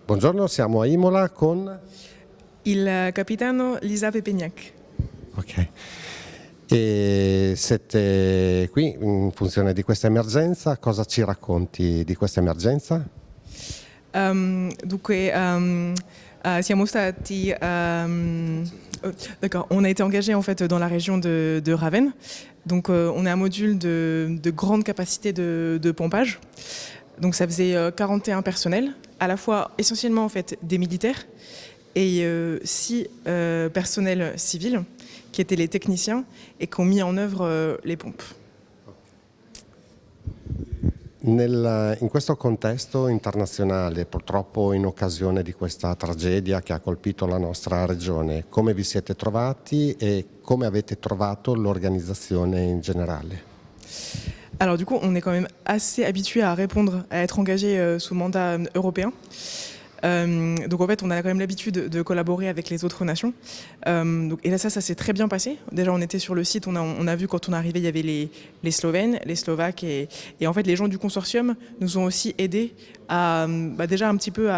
Buongiorno, siamo a Imola con... Il capitano Lisa Pepegnac. Ok. E siete qui in funzione di questa emergenza, cosa ci racconti di questa emergenza? Siamo stati... D'accord, on a été engagé en fait dans la région de Ravenne. Donc on a un module de grande capacité de pompage. Donc ça faisait 41 personnels, à la fois essentiellement en fait des militaires et 6 personnels civils qui étaient les techniciens et qui ont mis en œuvre les pompes. In questo contesto internazionale, purtroppo in occasione di questa tragedia che ha colpito la nostra regione, come vi siete trovati e come avete trovato l'organizzazione in generale? Alors du coup, on est quand même assez habitué à répondre, à être engagé sous mandat européen. Donc en fait, on a quand même l'habitude de collaborer avec les autres nations. Et là, ça s'est très bien passé. Déjà, on était sur le site, on a vu quand on est arrivé, il y avait les Slovènes, les Slovaques et en fait, les gens du consortium nous ont aussi aidés à déjà un petit peu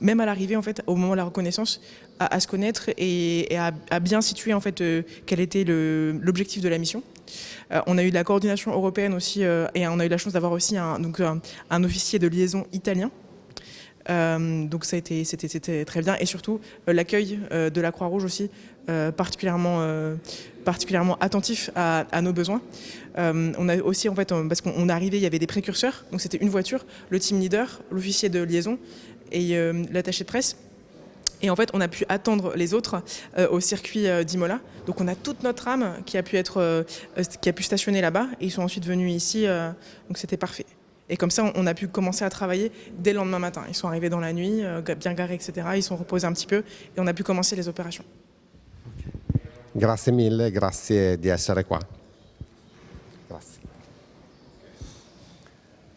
même à l'arrivée en fait, au moment de la reconnaissance, à se connaître et à bien situer en fait quel était l'objectif de la mission. On a eu de la coordination européenne aussi et on a eu la chance d'avoir aussi un officier de liaison italien. Donc c'était très bien et surtout l'accueil de la Croix-Rouge aussi particulièrement attentif à nos besoins. On a aussi en fait parce qu'on est arrivé, il y avait des précurseurs, donc c'était une voiture, le team leader, l'officier de liaison et l'attaché de presse. Et en fait, on a pu attendre les autres au circuit d'Imola. Donc on a toute notre âme qui a pu stationner là-bas et ils sont ensuite venus ici, donc c'était parfait. Et comme ça, on a pu commencer à travailler dès le lendemain matin. Ils sont arrivés dans la nuit, bien garés, etc. Ils sont reposés un petit peu et on a pu commencer les opérations. Grazie mille, grazie di essere qua.